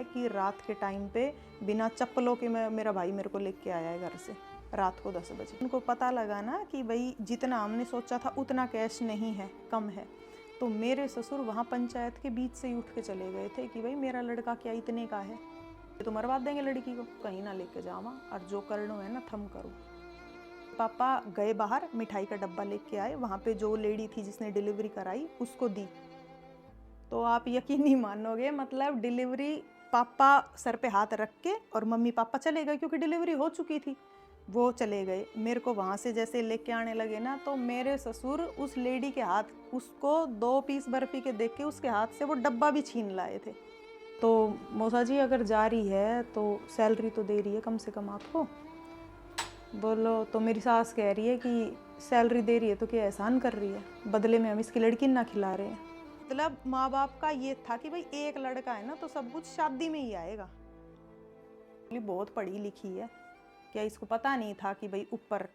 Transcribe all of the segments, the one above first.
कि रात के टाइम पे बिना चप्पलों के मेरा भाई मेरे को लेके आया है घर से रात को 10 बजे। उनको पता लगा ना कि भाई जितना हमने सोचा था उतना कैश नहीं है, कम है। तो मेरे ससुर वहाँ पंचायत के बीच से ही उठ के चले गए थे कि भाई मेरा लड़का क्या इतने का है, तो मरवा देंगे लड़की को, कहीं ना लेके जावा और जो करना है ना थम करो। पापा गए बाहर, मिठाई का डब्बा लेके आए, वहाँ पे जो लेडी थी जिसने डिलीवरी कराई उसको दी। तो आप यकीन नहीं मानोगे, मतलब डिलीवरी पापा सर पे हाथ रख के और मम्मी पापा चले गए क्योंकि डिलीवरी हो चुकी थी, वो चले गए। मेरे को वहाँ से जैसे लेके आने लगे ना, तो मेरे ससुर उस लेडी के हाथ, उसको 2 पीस बर्फ़ी के देख के उसके हाथ से वो डब्बा भी छीन लाए थे। तो मौसा जी अगर जा रही है तो सैलरी तो दे रही है कम से कम आपको। बोलो तो मेरी सास कह रही है कि सैलरी दे रही है तो क्या एहसान कर रही है, बदले में हम इसकी लड़की ना खिला रहे हैं। मतलब माँ बाप का ये था कि भाई एक लड़का है ना तो सब कुछ शादी में ही आएगा। बहुत पढ़ी लिखी है, क्या इसको पता नहीं था कि भाई ऊपर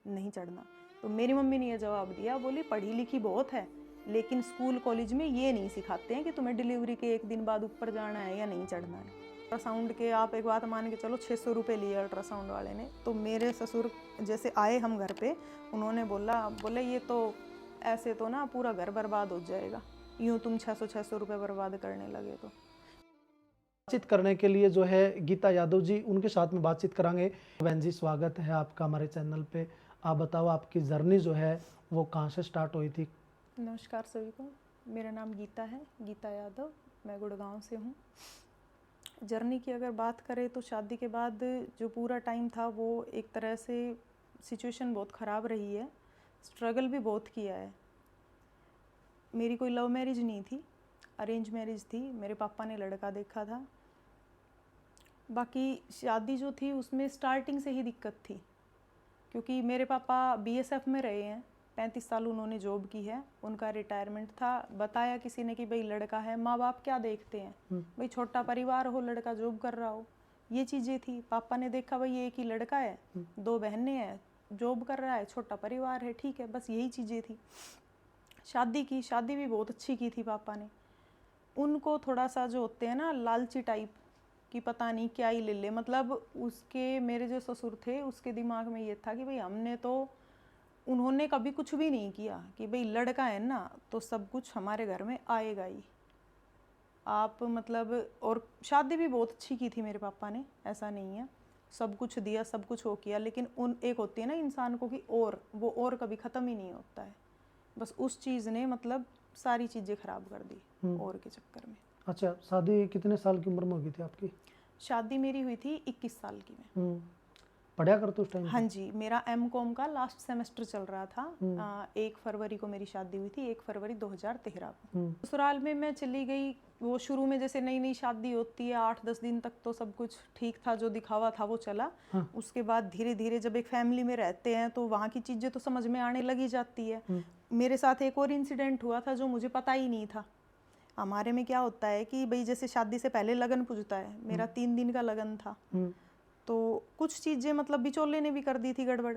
नहीं चढ़ना। तो मेरी मम्मी ने यह जवाब दिया, बोली पढ़ी लिखी बहुत है लेकिन स्कूल कॉलेज में ये नहीं सिखाते हैं कि तुम्हें डिलीवरी के 1 दिन बाद ऊपर जाना है या नहीं चढ़ना है। अल्ट्रासाउंड के आप एक बात मान के चलो 600 रुपये लिए अल्ट्रासाउंड वाले ने। तो मेरे ससुर जैसे आए हम घर पे, उन्होंने बोले ये तो ऐसे तो ना पूरा घर बर्बाद हो जाएगा, यूँ तुम 600 रुपये बर्बाद करने लगे। तो बातचीत करने के लिए जो है गीता यादव जी, उनके साथ में बातचीत करांगे। बहन जी स्वागत है आपका हमारे चैनल पे। आप बताओ आपकी जर्नी जो है वो कहाँ से स्टार्ट हुई थी? नमस्कार सभी को, मेरा नाम गीता है, गीता यादव, मैं गुड़गांव से हूँ। जर्नी की अगर बात करें तो शादी के बाद जो पूरा टाइम था वो एक तरह से सिचुएशन बहुत ख़राब रही है, स्ट्रगल भी बहुत किया है। मेरी कोई लव मैरिज नहीं थी, अरेंज मैरिज थी। मेरे पापा ने लड़का देखा था। बाकी शादी जो थी उसमें स्टार्टिंग से ही दिक्कत थी, क्योंकि मेरे पापा बीएसएफ में रहे हैं, 35 साल उन्होंने जॉब की है, उनका रिटायरमेंट था। बताया किसी ने कि भाई लड़का है, माँ बाप क्या देखते हैं, भाई छोटा परिवार हो, लड़का जॉब कर रहा हो, ये चीज़ें थी। पापा ने देखा भाई एक ही लड़का है, 2 बहनें हैं, जॉब कर रहा है, छोटा परिवार है, ठीक है, बस यही चीज़ें थी। शादी की, शादी भी बहुत अच्छी की थी पापा ने। उनको थोड़ा सा जो होते हैं ना लालची टाइप कि पता नहीं क्या ही ले ले, मतलब उसके, मेरे जो ससुर थे उसके दिमाग में ये था कि भाई हमने तो, उन्होंने कभी कुछ भी नहीं किया कि भाई लड़का है ना तो सब कुछ हमारे घर में आएगा ही आप, मतलब। और शादी भी बहुत अच्छी की थी मेरे पापा ने, ऐसा नहीं है, सब कुछ दिया, सब कुछ हो किया, लेकिन एक होती है ना इंसान को कि और वो और कभी ख़त्म ही नहीं होता है, बस उस चीज़ ने मतलब सारी चीज़ें ख़राब कर दी और के चक्कर में। अच्छा, शादी कितने साल की उम्र में होगी थी आपकी? शादी मेरी हुई थी 21 साल की में। पढ़ा करते उस टाइम? हाँ जी, मेरा एमकॉम का लास्ट सेमेस्टर चल रहा था। 1 फरवरी को मेरी शादी हुई थी, 1 फरवरी 2013 को। ससुराल में मैं चली गई। वो शुरू में जैसे नई नई शादी होती है, 8-10 दिन तक तो सब कुछ ठीक था, जो दिखावा था वो चला। उसके बाद धीरे धीरे जब एक फैमिली में रहते हैं तो वहाँ की चीज़ें तो समझ में आने लगी जाती है। मेरे साथ एक और इंसिडेंट हुआ था जो मुझे पता ही नहीं था। हमारे में क्या होता है कि भाई जैसे शादी से पहले लगन पूजता है, मेरा 3 दिन का लगन था। तो कुछ चीज़ें मतलब बिचौले ने भी कर दी थी गड़बड़।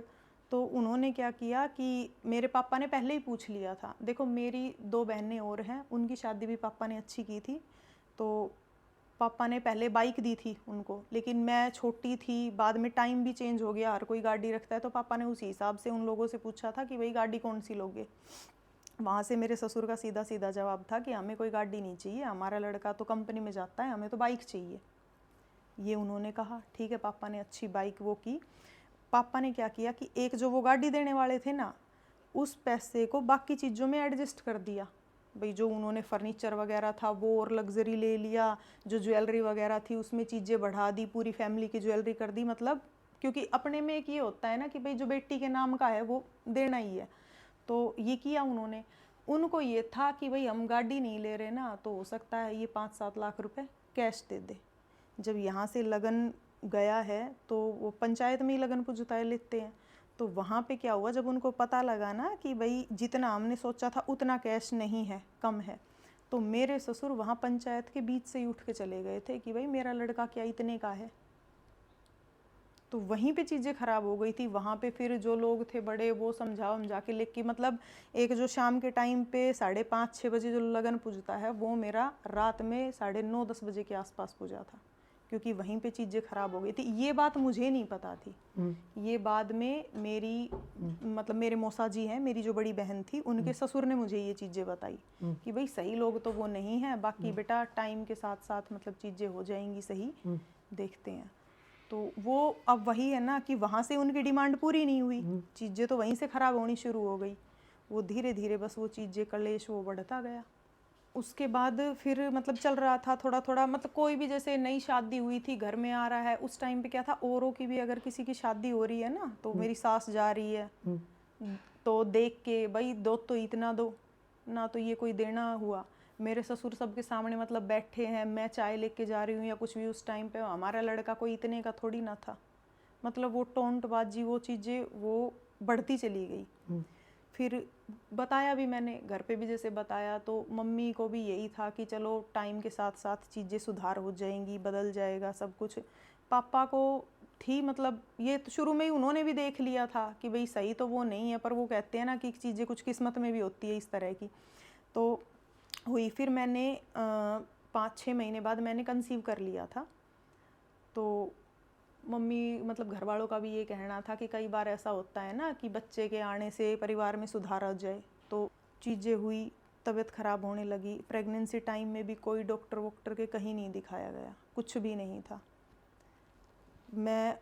तो उन्होंने क्या किया कि मेरे पापा ने पहले ही पूछ लिया था, देखो मेरी 2 बहनें और हैं, उनकी शादी भी पापा ने अच्छी की थी, तो पापा ने पहले बाइक दी थी उनको, लेकिन मैं छोटी थी, बाद में टाइम भी चेंज हो गया, हर कोई गाड़ी रखता है, तो पापा ने उसी हिसाब से उन लोगों से पूछा था कि भाई गाड़ी कौन सी लोगे। वहाँ से मेरे ससुर का सीधा सीधा जवाब था कि हमें कोई गाड़ी नहीं चाहिए, हमारा लड़का तो कंपनी में जाता है, हमें तो बाइक चाहिए, ये उन्होंने कहा। ठीक है, पापा ने अच्छी बाइक वो की। पापा ने क्या किया कि एक जो वो गाड़ी देने वाले थे ना, उस पैसे को बाकी चीज़ों में एडजस्ट कर दिया। भाई जो उन्होंने फर्नीचर वगैरह था वो और लग्जरी ले लिया, जो ज्वेलरी वगैरह थी उसमें चीज़ें बढ़ा दी, पूरी फैमिली की ज्वेलरी कर दी, मतलब क्योंकि अपने में एक ये होता है ना कि भाई जो बेटी के नाम का है वो देना ही है, तो ये किया उन्होंने। उनको ये था कि भाई हम गाड़ी नहीं ले रहे ना, तो हो सकता है ये 5-7 लाख रुपए कैश दे दे। जब यहाँ से लगन गया है तो वो पंचायत में ही लगन पुजताए लेते हैं। तो वहाँ पे क्या हुआ, जब उनको पता लगा ना कि भाई जितना हमने सोचा था उतना कैश नहीं है, कम है, तो मेरे ससुर वहाँ पंचायत के बीच से ही उठ के चले गए थे कि भाई मेरा लड़का क्या इतने का है। तो वहीं पे चीज़ें ख़राब हो गई थी। वहाँ पे फिर जो लोग थे बड़े, वो समझा के लेके, मतलब एक जो शाम के टाइम पे 5:30-6 बजे जो लगन पूजता है, वो मेरा रात में 9:30-10 बजे के आसपास पूजा था, क्योंकि वहीं पे चीज़ें ख़राब हो गई थी। ये बात मुझे नहीं पता थी। ये बाद में मेरी मतलब मेरे मौसा जी हैं, मेरी जो बड़ी बहन थी, उनके ससुर ने मुझे ये चीज़ें बताई कि भाई सही लोग तो वो नहीं हैं, बाकी बेटा टाइम के साथ साथ मतलब चीज़ें हो जाएंगी सही, देखते हैं। तो वो अब वही है ना कि वहाँ से उनकी डिमांड पूरी नहीं हुई, चीज़ें तो वहीं से ख़राब होनी शुरू हो गई। वो धीरे धीरे बस वो चीज़ें कलेश वो बढ़ता गया। उसके बाद फिर मतलब चल रहा था थोड़ा थोड़ा, मतलब कोई भी जैसे नई शादी हुई थी, घर में आ रहा है, उस टाइम पे क्या था, औरों की भी अगर किसी की शादी हो रही है ना, तो मेरी सास जा रही है, तो देख के भाई दो तो इतना दो ना, तो ये कोई देना हुआ। मेरे ससुर सबके सामने मतलब बैठे हैं, मैं चाय लेके जा रही हूँ या कुछ भी, उस टाइम पे हमारा लड़का कोई इतने का थोड़ी ना था। मतलब वो टोंटबाजी, वो चीज़ें वो बढ़ती चली गई। फिर बताया भी मैंने घर पे भी, जैसे बताया तो मम्मी को भी यही था कि चलो टाइम के साथ साथ चीज़ें सुधार हो जाएंगी, बदल जाएगा सब कुछ। पापा को थी मतलब ये तो शुरू में ही उन्होंने भी देख लिया था कि भाई सही तो वो नहीं है, पर वो कहते हैं ना कि चीज़ें कुछ किस्मत में भी होती है इस तरह की। तो हुई, फिर मैंने 5-6 महीने बाद मैंने कंसीव कर लिया था। तो मम्मी मतलब घर वालों का भी ये कहना था कि कई बार ऐसा होता है ना कि बच्चे के आने से परिवार में सुधार आ जाए। तो चीज़ें हुई, तबीयत ख़राब होने लगी। प्रेगनेंसी टाइम में भी कोई डॉक्टर वॉक्टर के कहीं नहीं दिखाया गया, कुछ भी नहीं था। मैं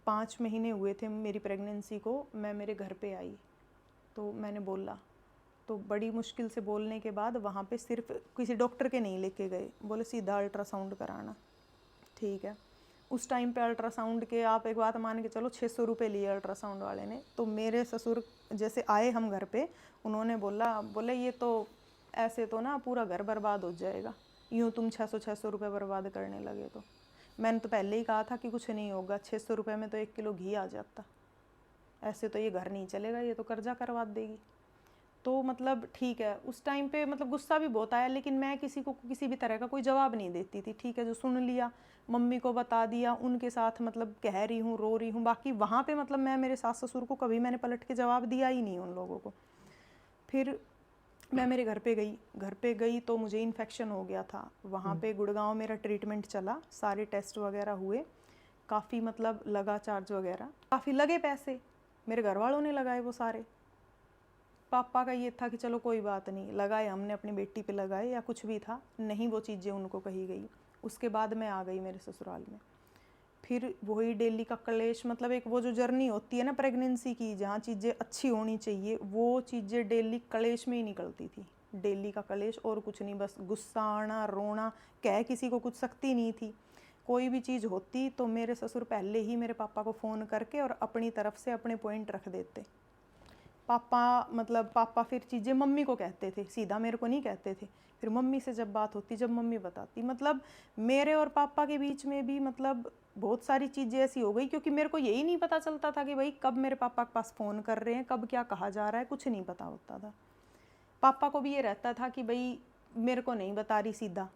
5 महीने हुए थे मेरी प्रेगनेंसी को, मैं मेरे घर पे आई तो मैंने बोला, तो बड़ी मुश्किल से बोलने के बाद वहाँ पे सिर्फ किसी डॉक्टर के नहीं लेके गए, बोले सीधा अल्ट्रासाउंड कराना। ठीक है, उस टाइम पे अल्ट्रासाउंड के आप एक बात मान के चलो 600 रुपये लिए अल्ट्रासाउंड वाले ने। तो मेरे ससुर जैसे आए हम घर पे, उन्होंने बोले ये तो ऐसे तो ना पूरा घर बर्बाद हो जाएगा, यूँ तुम 600 रुपये बर्बाद करने लगे। तो मैंने तो पहले ही कहा था कि कुछ नहीं होगा, 600 रुपये में तो 1 किलो घी आ जाता, ऐसे तो ये घर नहीं चलेगा, ये तो कर्जा करवा देगी। तो मतलब ठीक है, उस टाइम पे मतलब गुस्सा भी बहुत आया, लेकिन मैं किसी को किसी भी तरह का कोई जवाब नहीं देती थी। ठीक है, जो सुन लिया, मम्मी को बता दिया, उनके साथ मतलब कह रही हूँ, रो रही हूँ। बाकी वहाँ पे मतलब मैं मेरे सास ससुर को कभी मैंने पलट के जवाब दिया ही नहीं उन लोगों को। फिर मैं मेरे घर पे गई तो मुझे इन्फेक्शन हो गया था। वहाँ पे गुड़गांव मेरा ट्रीटमेंट चला, सारे टेस्ट वगैरह हुए, काफ़ी मतलब लगा चार्ज वगैरह, काफ़ी लगे पैसे, मेरे घर वालों ने लगाए वो सारे। पापा का ये था कि चलो कोई बात नहीं, लगाए हमने अपनी बेटी पे लगाए या कुछ भी था, नहीं वो चीज़ें उनको कही गई। उसके बाद मैं आ गई मेरे ससुराल में। फिर वही डेली का क्लेश, मतलब एक वो जो जर्नी होती है ना प्रेगनेंसी की, जहाँ चीज़ें अच्छी होनी चाहिए, वो चीज़ें डेली क्लेश में ही निकलती थी। डेली का क्लेश और कुछ नहीं, बस गुस्सा आना, रोना, कह किसी को कुछ सकती नहीं थी। कोई भी चीज़ होती तो मेरे ससुर पहले ही मेरे पापा को फ़ोन करके और अपनी तरफ से अपने पॉइंट रख देते। पापा फिर चीज़ें मम्मी को कहते थे, सीधा मेरे को नहीं कहते थे। फिर मम्मी से जब बात होती, जब मम्मी बताती, मतलब मेरे और पापा के बीच में भी मतलब बहुत सारी चीज़ें ऐसी हो गई, क्योंकि मेरे को यही नहीं पता चलता था कि भाई कब मेरे पापा के पास फ़ोन कर रहे हैं, कब क्या कहा जा रहा है, कुछ नहीं पता होता था। पापा को भी ये रहता था कि भाई मेरे को नहीं बता रही, सीधा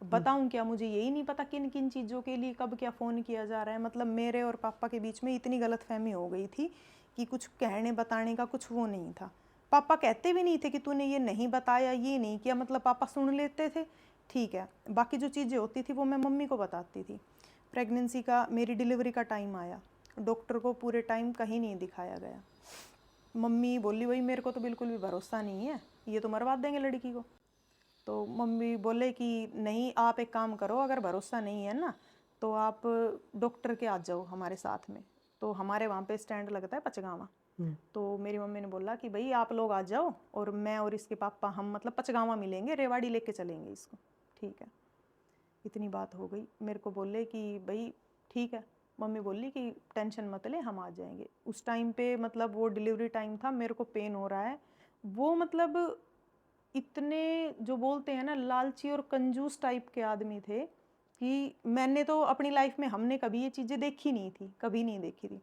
बताऊं क्या, मुझे यही नहीं पता किन किन चीज़ों के लिए कब क्या फ़ोन किया जा रहा है। मतलब मेरे और पापा के बीच में इतनी गलतफहमी हो गई थी कि कुछ कहने बताने का कुछ वो नहीं था। पापा कहते भी नहीं थे कि तूने ये नहीं बताया, ये नहीं किया, मतलब पापा सुन लेते थे, ठीक है। बाकी जो चीज़ें होती थी वो मैं मम्मी को बताती थी। प्रेगनेंसी का, मेरी डिलीवरी का टाइम आया, डॉक्टर को पूरे टाइम कहीं नहीं दिखाया गया। मम्मी बोली भाई मेरे को तो बिल्कुल भी भरोसा नहीं है, ये तो मरवा देंगे लड़की को। तो मम्मी बोले कि नहीं, आप एक काम करो, अगर भरोसा नहीं है ना तो आप डॉक्टर के आ जाओ हमारे साथ में। तो हमारे वहाँ पे स्टैंड लगता है पचगावा। तो मेरी मम्मी ने बोला कि भाई आप लोग आ जाओ और मैं और इसके पापा हम मतलब पचगावा मिलेंगे, रेवाड़ी लेके चलेंगे इसको। ठीक है, इतनी बात हो गई। मेरे को बोले कि भाई ठीक है, मम्मी बोली कि टेंशन मत ले, हम आ जाएंगे। उस टाइम पे मतलब वो डिलीवरी टाइम था, मेरे को पेन हो रहा है। वो मतलब इतने जो बोलते हैं ना लालची और कंजूस टाइप के आदमी थे कि मैंने तो अपनी लाइफ में, हमने कभी ये चीज़ें देखी नहीं थी, कभी नहीं देखी थी।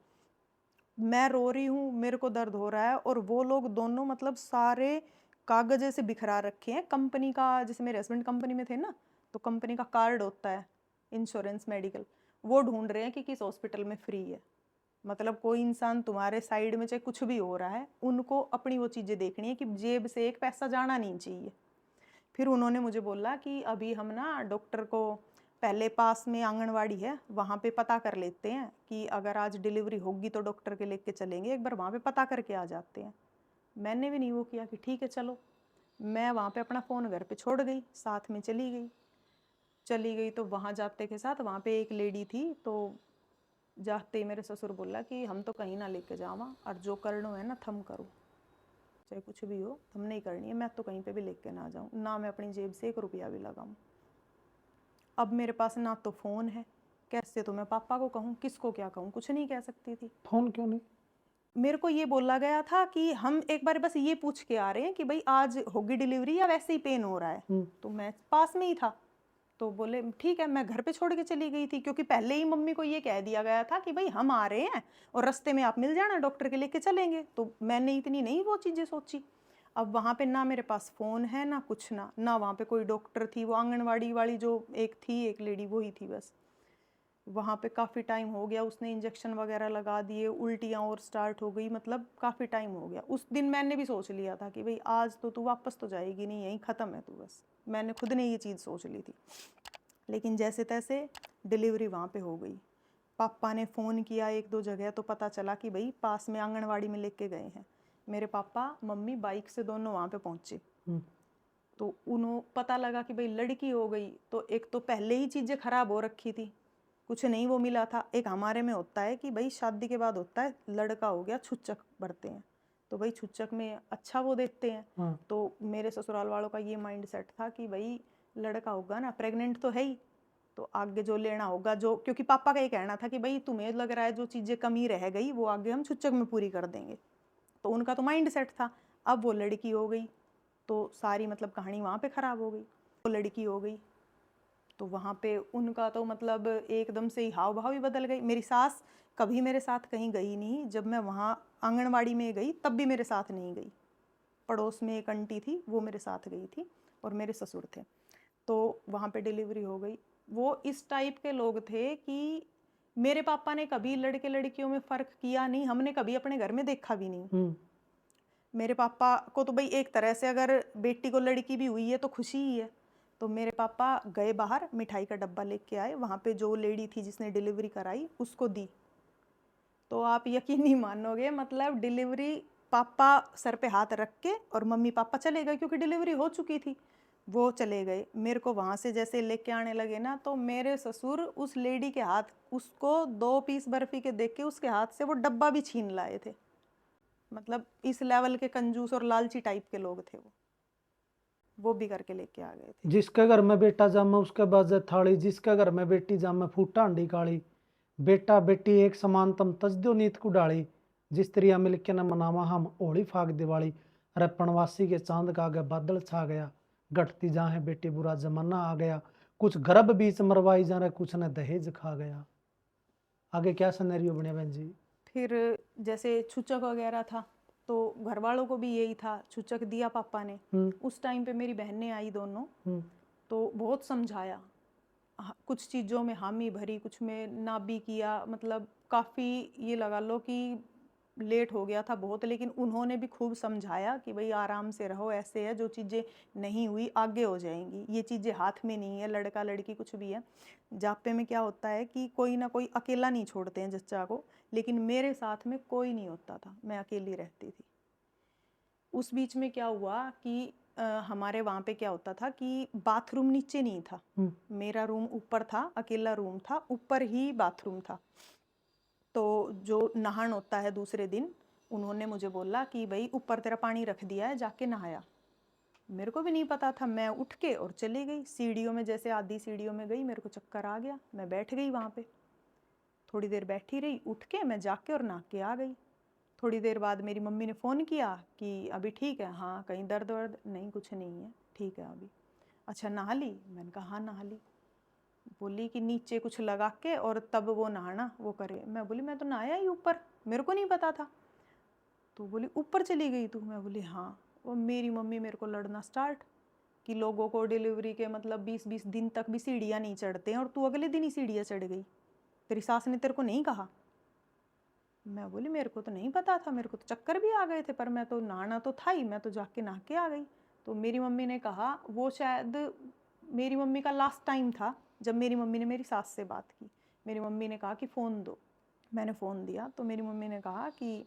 मैं रो रही हूँ, मेरे को दर्द हो रहा है, और वो लोग दोनों मतलब सारे कागज ऐसे बिखरा रखे हैं कंपनी का। जैसे मेरे हस्बैंड कंपनी में थे ना, तो कंपनी का कार्ड होता है इंश्योरेंस मेडिकल, वो ढूंढ रहे हैं कि किस हॉस्पिटल में फ्री है। मतलब कोई इंसान तुम्हारे साइड में चाहे कुछ भी हो रहा है, उनको अपनी वो चीज़ें देखनी है कि जेब से एक पैसा जाना नहीं चाहिए। फिर उन्होंने मुझे बोला कि अभी हम ना डॉक्टर को पहले पास में आंगनवाड़ी है, वहाँ पे पता कर लेते हैं कि अगर आज डिलीवरी होगी तो डॉक्टर के लेके चलेंगे, एक बार वहाँ पे पता करके आ जाते हैं। मैंने भी नहीं वो किया कि ठीक है चलो। मैं वहाँ पे अपना फ़ोन घर पे छोड़ गई, साथ में चली गई तो वहाँ जाते के साथ वहाँ पे एक लेडी थी, तो जाते ही मेरे ससुर बोला कि हम तो कहीं ना लेके जावा, और जो करनो है ना थम करो, चाहे कुछ भी हो थम नहीं करनी है, मैं तो कहीं पे भी लेके ना जाऊँ, ना मैं अपनी जेब से 1 रुपया भी लगाऊँ। अब मेरे पास ना तो फ़ोन है, कैसे तो मैं पापा को कहूँ, किसको क्या कहूँ, कुछ नहीं कह सकती थी। फोन क्यों नहीं? मेरे को ये बोला गया था कि हम एक बार बस ये पूछ के आ रहे हैं कि भाई आज होगी डिलीवरी या वैसे ही पेन हो रहा है। तो मैं पास में ही था, तो बोले ठीक है। मैं घर पे छोड़ के चली गई थी, क्योंकि पहले ही मम्मी को ये कह दिया गया था कि भाई हम आ रहे हैं और रास्ते में आप मिल जाना, डॉक्टर के लेके चलेंगे। तो मैंने इतनी नहीं वो चीज़ें सोची। अब वहाँ पे ना मेरे पास फ़ोन है ना कुछ, ना वहाँ पे कोई डॉक्टर थी, वो आंगनवाड़ी वाली जो एक लेडी वही थी बस। वहाँ पे काफ़ी टाइम हो गया, उसने इंजेक्शन वगैरह लगा दिए, उल्टियाँ और स्टार्ट हो गई, मतलब काफ़ी टाइम हो गया। उस दिन मैंने भी सोच लिया था कि भाई आज तो तू वापस तो जाएगी नहीं, यहीं ख़त्म है तू बस। मैंने खुद ने ये चीज़ सोच ली थी। लेकिन जैसे तैसे डिलीवरी वहाँ पे हो गई। पापा ने फ़ोन किया 1-2 जगह, तो पता चला कि भाई पास में आंगनवाड़ी में लेके गए हैं। मेरे पापा मम्मी बाइक से दोनों वहाँ पे पहुँचे। तो उन्हों पता लगा कि भाई लड़की हो गई, तो एक तो पहले ही चीज़ें ख़राब हो रखी थी, कुछ नहीं वो मिला था। एक हमारे में होता है कि भाई शादी के बाद होता है लड़का हो गया छुच्चक भरते हैं, तो भाई छुच्चक में अच्छा वो देखते हैं। तो मेरे ससुराल वालों का ये माइंड सेट था कि भाई लड़का होगा ना, प्रेग्नेंट तो है ही, तो आगे जो लेना होगा, जो क्योंकि पापा का ये कहना था कि भाई तुम्हें लग रहा है जो चीज़ें कमी रह गई वो आगे हम छुच्चक में पूरी कर देंगे। तो उनका तो माइंड सेट था। अब वो लड़की हो गई तो सारी मतलब कहानी वहाँ पे ख़राब हो गई। वो लड़की हो गई तो वहाँ पे उनका तो मतलब एकदम से ही हाव भाव ही बदल गई। मेरी सास कभी मेरे साथ कहीं गई नहीं, जब मैं वहाँ आंगनवाड़ी में गई तब भी मेरे साथ नहीं गई। पड़ोस में एक आंटी थी, वो मेरे साथ गई थी, और मेरे ससुर थे। तो वहाँ पे डिलीवरी हो गई। वो इस टाइप के लोग थे कि मेरे पापा ने कभी लड़के लड़कियों में फ़र्क किया नहीं, हमने कभी अपने घर में देखा भी नहीं। मेरे पापा को तो भाई एक तरह से अगर बेटी को लड़की भी हुई है तो खुशी ही है। तो मेरे पापा गए बाहर, मिठाई का डब्बा लेके आए, वहाँ पे जो लेडी थी जिसने डिलीवरी कराई उसको दी। तो आप यकीन नहीं मानोगे, मतलब डिलीवरी पापा सर पे हाथ रख के और मम्मी पापा चले गए, क्योंकि डिलीवरी हो चुकी थी। वो चले गए, मेरे को वहाँ से जैसे लेके आने लगे ना, तो मेरे ससुर उस लेडी के हाथ, उसको 2 पीस बर्फ़ी के देके उसके हाथ से वो डब्बा भी छीन लाए थे। मतलब इस लेवल के कंजूस और लालची टाइप के लोग थे वो भी करके लेके आ गए थे। जिसके घर में बेटा जामे उसके बाजे थाली, जिसके घर में बेटी जामे फूटा हांडी काली। बेटा बेटी एक समान तम तजदो नीत को डाली। जिस त्रिया मिलके न मनावा हम होली फाग दिवाली। अरे पणवासी के चांद का आगे बादल छा गया। घटती जाहे बेटी बुरा जमाना आ गया। कुछ गर्भ बीच मरवाई जा रहे, कुछ ने दहेज खा गया। आगे क्या सिनेरियो बने बहन जी? फिर जैसे छुचक वगैरह था, तो घर वालों को भी यही था, छुचक दिया पापा ने। उस टाइम पे मेरी बहनें आई दोनों, तो बहुत समझाया, कुछ चीज़ों में हामी भरी, कुछ में ना भी किया, मतलब काफ़ी ये लगा लो कि लेट हो गया था बहुत, लेकिन उन्होंने भी खूब समझाया कि भाई आराम से रहो, ऐसे है, जो चीज़ें नहीं हुई आगे हो जाएंगी, ये चीज़ें हाथ में नहीं है, लड़का लड़की कुछ भी है। जापे में क्या होता है कि कोई ना कोई अकेला नहीं छोड़ते हैं जच्चा को, लेकिन मेरे साथ में कोई नहीं होता था, मैं अकेली रहती थी। उस बीच में क्या हुआ कि हमारे वहाँ पे क्या होता था कि बाथरूम नीचे नहीं था, मेरा रूम ऊपर था, अकेला रूम था, ऊपर ही बाथरूम था। तो जो नहान होता है दूसरे दिन, उन्होंने मुझे बोला कि भाई ऊपर तेरा पानी रख दिया है, जाके नहाया। मेरे को भी नहीं पता था, मैं उठ के और चली गई सीढ़ियों में, जैसे आधी सीढ़ियों में गई, मेरे को चक्कर आ गया, मैं बैठ गई वहाँ पे। थोड़ी देर बैठी रही, उठ के मैं जाके और नहा के आ गई। थोड़ी देर बाद मेरी मम्मी ने फ़ोन किया कि अभी ठीक है? हाँ। कहीं दर्द वर्द? नहीं, कुछ नहीं है, ठीक है अभी। अच्छा नहा ली? मैंने कहा हाँ नहा ली। बोली कि नीचे कुछ लगा के और तब वो नहाना वो करे। मैं बोली मैं तो नहाया ही ऊपर, मेरे को नहीं पता था। तो बोली ऊपर चली गई तू? मैं बोली हाँ। और मेरी मम्मी मेरे को लड़ना स्टार्ट कि लोगों को डिलीवरी के मतलब 20-20 दिन तक भी सीढ़ियाँ नहीं चढ़ते हैं और तू अगले दिन ही सीढ़ियाँ चढ़ गई, तेरी सास ने तेरे को नहीं कहा? मैं बोली मेरे को तो नहीं पता था, मेरे को तो चक्कर भी आ गए थे, पर मैं तो नहाना तो था ही, मैं तो जाके नहा के आ गई। तो मेरी मम्मी ने कहा, वो शायद मेरी मम्मी का लास्ट टाइम था जब मेरी मम्मी ने मेरी सास से बात की। मेरी मम्मी ने कहा कि फ़ोन दो। मैंने फ़ोन दिया तो मेरी मम्मी ने कहा कि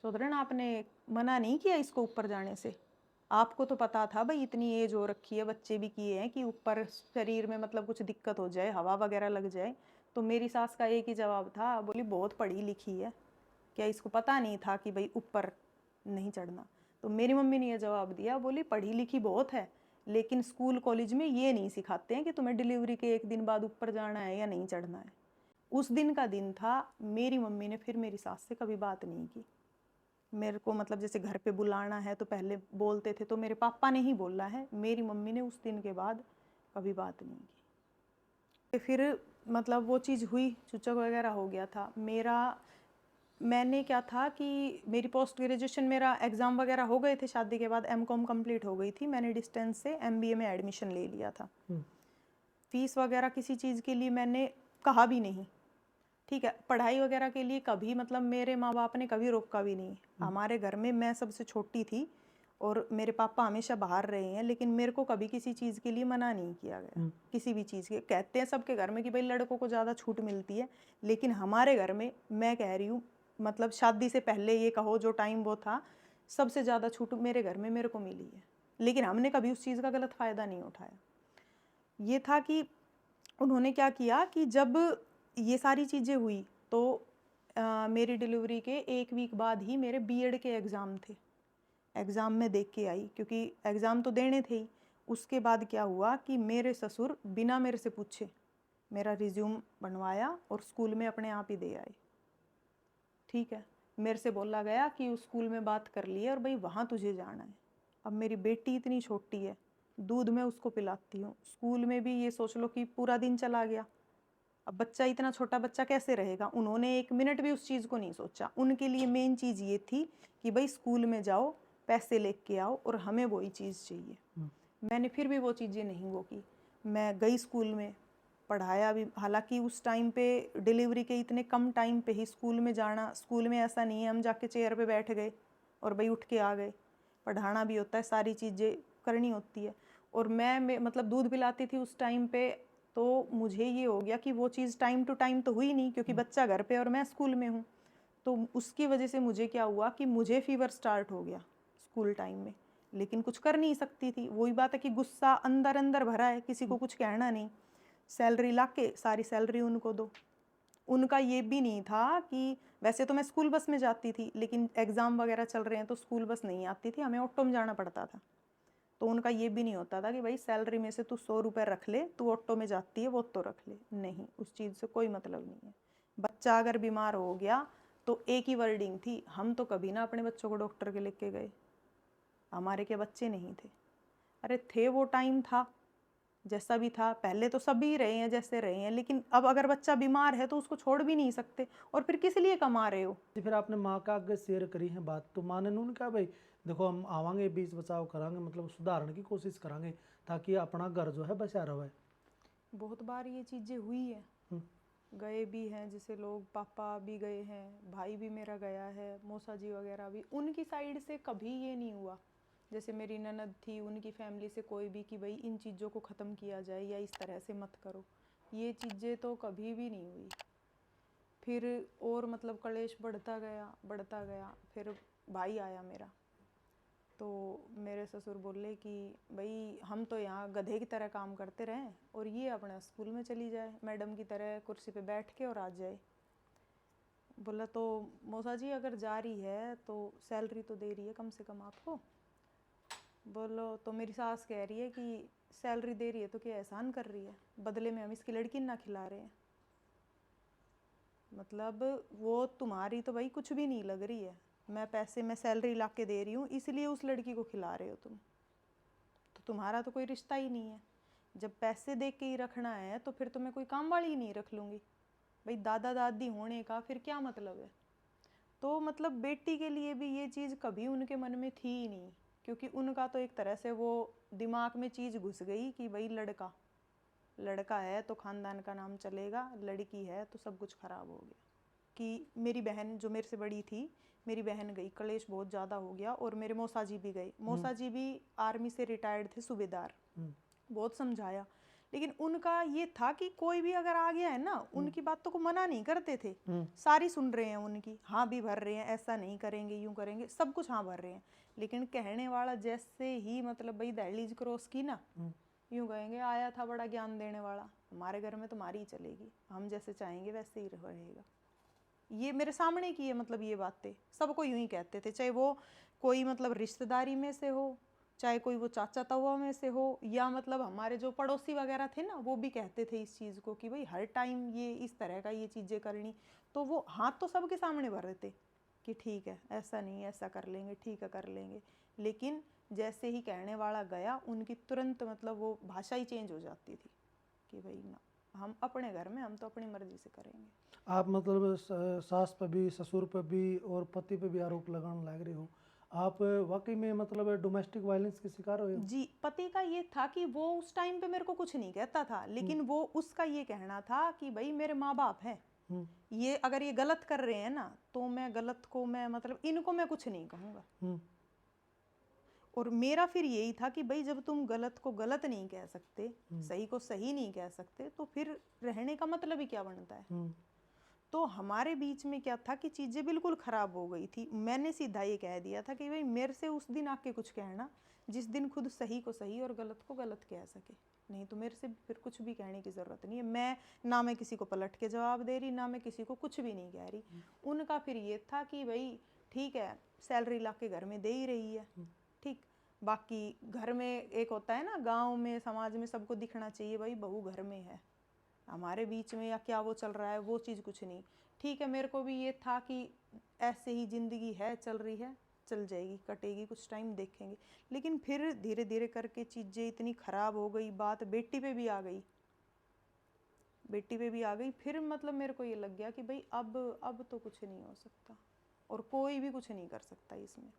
चौधरी आपने मना नहीं किया इसको ऊपर जाने से, आपको तो पता था भाई इतनी एज हो रखी है, बच्चे भी किए हैं कि ऊपर शरीर में मतलब कुछ दिक्कत हो जाए, हवा वगैरह लग जाए। तो मेरी सास का एक ही जवाब था, बोली बहुत पढ़ी लिखी है, क्या इसको पता नहीं था कि भाई ऊपर नहीं चढ़ना। तो मेरी मम्मी ने यह जवाब दिया, बोली पढ़ी लिखी बहुत है, लेकिन स्कूल कॉलेज में ये नहीं सिखाते हैं कि तुम्हें डिलीवरी के एक दिन बाद ऊपर जाना है या नहीं चढ़ना है। उस दिन का दिन था, मेरी मम्मी ने फिर मेरी सास से कभी बात नहीं की। मेरे को मतलब जैसे घर पे बुलाना है तो पहले बोलते थे, तो मेरे पापा ने ही बोला है, मेरी मम्मी ने उस दिन के बाद कभी बात नहीं की। फिर मतलब वो चीज़ हुई, चूचक वगैरह हो गया था मेरा। मैंने क्या था कि मेरी पोस्ट ग्रेजुएशन, मेरा एग्ज़ाम वगैरह हो गए थे, शादी के बाद एमकॉम कंप्लीट हो गई थी, मैंने डिस्टेंस से एमबीए में एडमिशन ले लिया था। फीस वगैरह किसी चीज़ के लिए मैंने कहा भी नहीं, ठीक है। पढ़ाई वगैरह के लिए कभी मतलब मेरे माँ बाप ने कभी रोका भी नहीं। हमारे घर में मैं सबसे छोटी थी और मेरे पापा हमेशा बाहर रहे हैं, लेकिन मेरे को कभी किसी चीज़ के लिए मना नहीं किया गया। किसी भी चीज़ के, कहते हैं सबके घर में कि भाई लड़कों को ज़्यादा छूट मिलती है, लेकिन हमारे घर में, मैं कह रही हूँ, मतलब शादी से पहले ये कहो जो टाइम वो था, सबसे ज़्यादा छूट मेरे घर में मेरे को मिली है, लेकिन हमने कभी उस चीज़ का गलत फ़ायदा नहीं उठाया। ये था कि उन्होंने क्या किया कि जब ये सारी चीज़ें हुई तो मेरी डिलीवरी के 1 वीक बाद ही मेरे बीएड के एग्ज़ाम थे। एग्ज़ाम में देख के आई, क्योंकि एग्ज़ाम तो देने थे ही। उसके बाद क्या हुआ कि मेरे ससुर बिना मेरे से पूछे मेरा रिज्यूम बनवाया और स्कूल में अपने आप ही दे आए। ठीक है, मेरे से बोला गया कि उस स्कूल में बात कर ली है और भाई वहाँ तुझे जाना है। अब मेरी बेटी इतनी छोटी है, दूध में उसको पिलाती हूँ, स्कूल में भी ये सोच लो कि पूरा दिन चला गया। अब बच्चा, इतना छोटा बच्चा कैसे रहेगा? उन्होंने 1 मिनट भी उस चीज़ को नहीं सोचा। उनके लिए मेन चीज़ ये थी कि भाई स्कूल में जाओ, पैसे लेके आओ और हमें वही चीज़ चाहिए। मैंने फिर भी वो चीज़ें नहीं वो की। मैं गई स्कूल में, पढ़ाया भी, हालांकि उस टाइम पे डिलीवरी के इतने कम टाइम पे ही स्कूल में जाना, स्कूल में ऐसा नहीं है हम जाके चेयर पे बैठ गए और भाई उठ के आ गए। पढ़ाना भी होता है, सारी चीज़ें करनी होती है। और मैं मतलब दूध पिलाती थी उस टाइम पे, तो मुझे ये हो गया कि वो चीज़ टाइम टू टाइम तो हुई नहीं, क्योंकि बच्चा घर पे और मैं स्कूल में हूँ। तो उसकी वजह से मुझे क्या हुआ कि मुझे फीवर स्टार्ट हो गया स्कूल टाइम में, लेकिन कुछ कर नहीं सकती थी। वही बात है कि गुस्सा अंदर अंदर भरा है, किसी को कुछ कहना नहीं। सैलरी लाके सारी सैलरी उनको दो। उनका ये भी नहीं था कि, वैसे तो मैं स्कूल बस में जाती थी, लेकिन एग्ज़ाम वगैरह चल रहे हैं तो स्कूल बस नहीं आती थी, हमें ऑटो में जाना पड़ता था। तो उनका ये भी नहीं होता था कि भाई सैलरी में से तू 100 रुपये रख ले, तू ऑटो में जाती है वो तो रख ले। नहीं, उस चीज़ से कोई मतलब नहीं है। बच्चा अगर बीमार हो गया तो एक ही वर्डिंग थी, हम तो कभी ना अपने बच्चों को डॉक्टर के लेके गए, हमारे क्या बच्चे नहीं थे। अरे थे, वो टाइम था जैसा भी था, पहले तो सभी रहे हैं जैसे रहे हैं, लेकिन अब अगर बच्चा बीमार है तो उसको छोड़ भी नहीं सकते, और फिर किस लिए कमा रहे हो? फिर आपने माँ का आगे शेयर करी है बात, तो माँ ने उन्होंने कहा भाई देखो हम आवांगे, बीच बचाव करांगे, मतलब सुधारने की कोशिश करांगे ताकि अपना घर जो है बचा रहे। बहुत बार ये चीज़ें हुई है, गए भी हैं, जैसे लोग, पापा भी गए हैं, भाई भी मेरा गया है, मौसा जी वगैरह भी, उनकी साइड से कभी ये नहीं हुआ। जैसे मेरी ननद थी, उनकी फैमिली से कोई भी कि भाई इन चीज़ों को ख़त्म किया जाए या इस तरह से मत करो, ये चीज़ें तो कभी भी नहीं हुई। फिर और मतलब कलेश बढ़ता गया बढ़ता गया। फिर भाई आया मेरा, तो मेरे ससुर बोले कि भाई हम तो यहाँ गधे की तरह काम करते रहें और ये अपना स्कूल में चली जाए मैडम की तरह कुर्सी पे बैठ के और आ जाए। बोला तो मौसा जी अगर जा रही है तो सैलरी तो दे रही है कम से कम आपको। बोलो तो मेरी सास कह रही है कि सैलरी दे रही है तो क्या एहसान कर रही है, बदले में हम इसकी लड़की ना खिला रहे हैं। मतलब वो तुम्हारी तो भाई कुछ भी नहीं लग रही है, मैं पैसे में सैलरी ला के दे रही हूँ इसलिए उस लड़की को खिला रहे हो तुम, तो तुम्हारा तो कोई रिश्ता ही नहीं है। जब पैसे दे के ही रखना है तो फिर तो मैं कोई काम वाली ही नहीं रख लूँगी, भाई दादा दादी होने का फिर क्या मतलब है। तो मतलब बेटी के लिए भी ये चीज़ कभी उनके मन में थी ही नहीं, क्योंकि उनका तो एक तरह से वो दिमाग में चीज़ घुस गई कि भाई लड़का लड़का है तो ख़ानदान का नाम चलेगा, लड़की है तो सब कुछ ख़राब हो गया। कि मेरी बहन जो मेरे से बड़ी थी, मेरी बहन गई, कलेश बहुत ज़्यादा हो गया, और मेरे मौसा जी भी गए। मौसा जी भी आर्मी से रिटायर्ड थे, सूबेदार। बहुत समझाया, लेकिन उनका ये था कि कोई भी अगर आ गया है ना, उनकी बातों को मना नहीं करते थे। सारी सुन रहे हैं उनकी, हाँ भी भर रहे हैं, ऐसा नहीं करेंगे, यूं करेंगे, सब कुछ हाँ भर रहे हैं। लेकिन कहने वाला जैसे ही मतलब भाई दहलीज क्रॉस की ना, यूं कहेंगे आया था बड़ा ज्ञान देने वाला, हमारे घर में तुम्हारी ही चलेगी, हम जैसे चाहेंगे वैसे ही रहेगा। ये मेरे सामने की है, मतलब ये बातें सबको यूं ही कहते थे, चाहे वो कोई मतलब रिश्तेदारी में से हो, चाहे कोई वो चाचा ताऊ में से हो, या मतलब हमारे जो पड़ोसी वगैरह थे ना, वो भी कहते थे इस चीज़ को कि भाई हर टाइम ये इस तरह का ये चीज़ें करनी। तो वो हाथ तो सबके सामने भर देते कि ठीक है, ऐसा नहीं, ऐसा कर लेंगे, ठीक है कर लेंगे। लेकिन जैसे ही कहने वाला गया, उनकी तुरंत मतलब वो भाषा ही चेंज हो जाती थी कि भाई ना, हम अपने घर में हम तो अपनी मर्जी से करेंगे। आप मतलब सास पे भी, ससुर पे भी और पति पे भी आरोप लगाने लग रहे हो। आप वाकई में मतलब डोमेस्टिक वायलेंस के शिकार हुए हो? जी, पति का ये था कि वो उस टाइम पे मेरे को कुछ नहीं कहता था, लेकिन वो उसका ये कहना था कि भाई मेरे माँ बाप हैं, ये अगर ये गलत कर रहे हैं ना, तो मैं गलत को मैं मतलब इनको मैं कुछ नहीं कहूँगा। और मेरा फिर यही था कि भाई जब तुम गलत को गलत नहीं कह सकते, सही को सही नहीं कह सकते, तो फिर रहने का मतलब ही क्या बनता है। तो हमारे बीच में क्या था कि चीज़ें बिल्कुल ख़राब हो गई थी। मैंने सीधा ये कह दिया था कि भाई मेरे से उस दिन आके कुछ कहना जिस दिन खुद सही को सही और गलत को गलत कह सके, नहीं तो मेरे से फिर कुछ भी कहने की ज़रूरत नहीं है। मैं किसी को पलट के जवाब दे रही, ना मैं किसी को कुछ भी नहीं कह रही। उनका फिर ये था कि भाई ठीक है, सैलरी ला के घर में दे ही रही है, ठीक, बाकी घर में एक होता है ना, गाँव में समाज में सबको दिखना चाहिए भाई बहू घर में है, हमारे बीच में या क्या वो चल रहा है, वो चीज़ कुछ नहीं। ठीक है, मेरे को भी ये था कि ऐसे ही ज़िंदगी है, चल रही है, चल जाएगी, कटेगी, कुछ टाइम देखेंगे। लेकिन फिर धीरे धीरे करके चीज़ें इतनी ख़राब हो गई, बात बेटी पे भी आ गई, फिर मतलब मेरे को ये लग गया कि भाई अब तो कुछ नहीं हो सकता, और कोई भी कुछ नहीं कर सकता इसमें।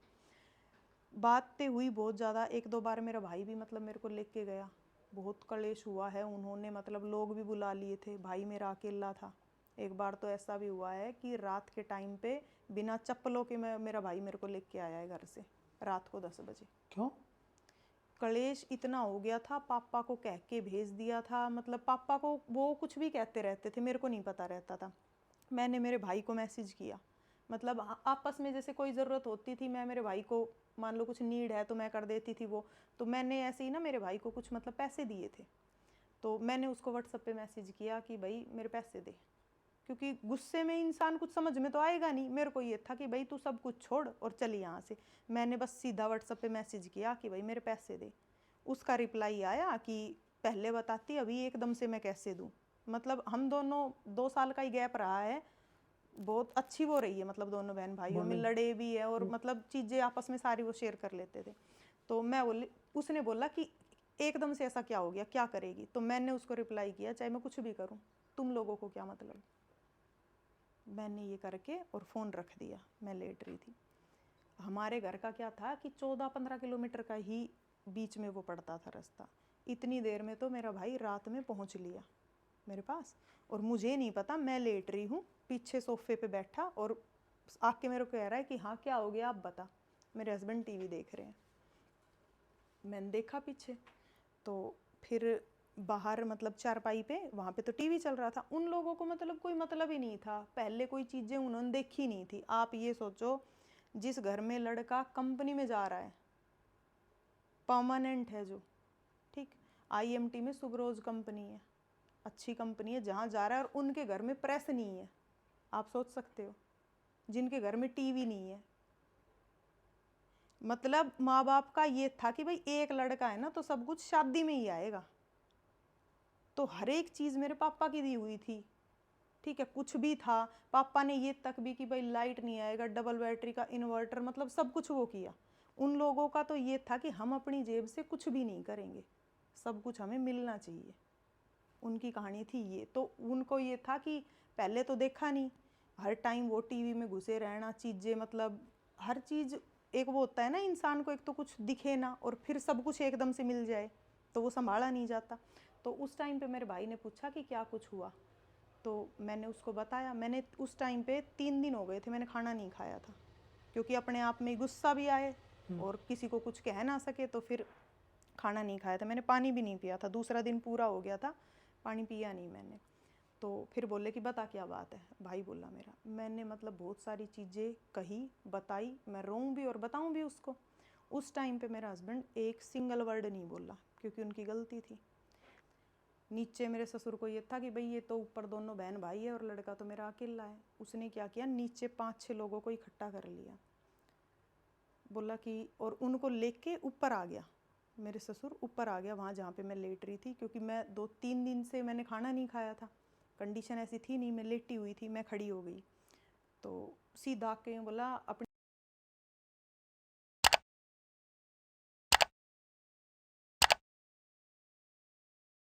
बातें हुई बहुत ज़्यादा, एक दो बार मेरा भाई भी मतलब मेरे को लेके गया, बहुत कलेश हुआ है, उन्होंने मतलब लोग भी बुला लिए थे, भाई मेरा अकेला था। एक बार तो ऐसा भी हुआ है कि रात के टाइम पे बिना चप्पलों के मेरा भाई मेरे को लेके आया है घर से, रात को 10 बजे। क्यों? कलेश इतना हो गया था, पापा को कह के भेज दिया था, मतलब पापा को वो कुछ भी कहते रहते थे, मेरे को नहीं पता रहता था। मैंने मेरे भाई को मैसेज किया, मतलब आपस में जैसे कोई ज़रूरत होती थी, मैं मेरे भाई को मान लो कुछ नीड है तो मैं कर देती थी वो, तो मैंने ऐसे ही ना मेरे भाई को कुछ मतलब पैसे दिए थे, तो मैंने उसको व्हाट्सएप पे मैसेज किया कि भाई मेरे पैसे दे, क्योंकि गुस्से में इंसान कुछ समझ में तो आएगा नहीं। मेरे को ये था कि भाई तू सब कुछ छोड़ और चल यहाँ से। मैंने बस सीधा व्हाट्सएप पे मैसेज किया कि भाई मेरे पैसे दे। उसका रिप्लाई आया कि पहले बताती, अभी एकदम से मैं कैसे दूँ। मतलब हम दोनों 2 साल का ही गैप रहा है, बहुत अच्छी वो रही है, मतलब दोनों बहन भाइयों में लड़े भी है, और मतलब चीज़ें आपस में सारी वो शेयर कर लेते थे। तो मैं बोली, उसने बोला कि एकदम से ऐसा क्या हो गया, क्या करेगी। तो मैंने उसको रिप्लाई किया, चाहे मैं कुछ भी करूँ, तुम लोगों को क्या मतलब। मैंने ये करके और फ़ोन रख दिया, मैं लेट रही थी। हमारे घर का क्या था कि 14-15 किलोमीटर का ही बीच में वो पड़ता था रास्ता। इतनी देर में तो मेरा भाई रात में पहुंच लिया मेरे पास, और मुझे नहीं पता, मैं लेट रही हूँ पीछे सोफे पे बैठा, और आके मेरे को कह रहा है कि हाँ क्या हो गया आप बता। मेरे हस्बैंड टीवी देख रहे हैं, मैंने देखा पीछे, तो फिर बाहर मतलब चारपाई पे, वहाँ पे तो टीवी चल रहा था। उन लोगों को मतलब कोई मतलब ही नहीं था, पहले कोई चीज़ें उन्होंने देखी नहीं थी। आप ये सोचो, जिस घर में लड़का कंपनी में जा रहा है, परमानेंट है जो, ठीक, IMT में सुब्रोज कंपनी है, अच्छी कंपनी है, जहाँ जा रहा है, और उनके घर में प्रेस नहीं है। आप सोच सकते हो, जिनके घर में टीवी नहीं है। मतलब माँ बाप का ये था कि भाई एक लड़का है ना, तो सब कुछ शादी में ही आएगा। तो हर एक चीज़ मेरे पापा की दी हुई थी, ठीक है, कुछ भी था। पापा ने ये तक भी कि भाई लाइट नहीं आएगा, डबल बैटरी का इन्वर्टर, मतलब सब कुछ वो किया। उन लोगों का तो ये था कि हम अपनी जेब से कुछ भी नहीं करेंगे, सब कुछ हमें मिलना चाहिए। उनकी कहानी थी ये। तो उनको ये था कि पहले तो देखा नहीं, हर टाइम वो टीवी में घुसे रहना, चीज़ें मतलब हर चीज़, एक वो होता है ना इंसान को, एक तो कुछ दिखे ना और फिर सब कुछ एकदम से मिल जाए, तो वो संभाला नहीं जाता। तो उस टाइम पे मेरे भाई ने पूछा कि क्या कुछ हुआ, तो मैंने उसको बताया। मैंने उस टाइम पे 3 दिन हो गए थे मैंने खाना नहीं खाया था, क्योंकि अपने आप में गुस्सा भी आए और किसी को कुछ कह ना सके, तो फिर खाना नहीं खाया था। मैंने पानी भी नहीं पिया था, दूसरा दिन पूरा हो गया था, पानी पिया नहीं मैंने। तो फिर बोले कि बता क्या बात है, भाई बोला मेरा। मैंने मतलब बहुत सारी चीज़ें कही, बताई, मैं रोऊं भी और बताऊं भी उसको। उस टाइम पे मेरा हस्बैंड एक सिंगल वर्ड नहीं बोला, क्योंकि उनकी गलती थी। नीचे मेरे ससुर को ये था कि भाई ये तो ऊपर दोनों बहन भाई है और लड़का तो मेरा अकेला है। उसने क्या किया, नीचे 5-6 लोगों को इकट्ठा कर लिया, बोला कि, और उनको लेके ऊपर आ गया। मेरे ससुर ऊपर आ गया वहाँ जहाँ पे मैं लेट रही थी, क्योंकि मैं 2-3 दिन से मैंने खाना नहीं खाया था, कंडीशन ऐसी थी नहीं, मैं लेटी हुई थी, मैं खड़ी हो गई। तो सीधा आके बोला अपनी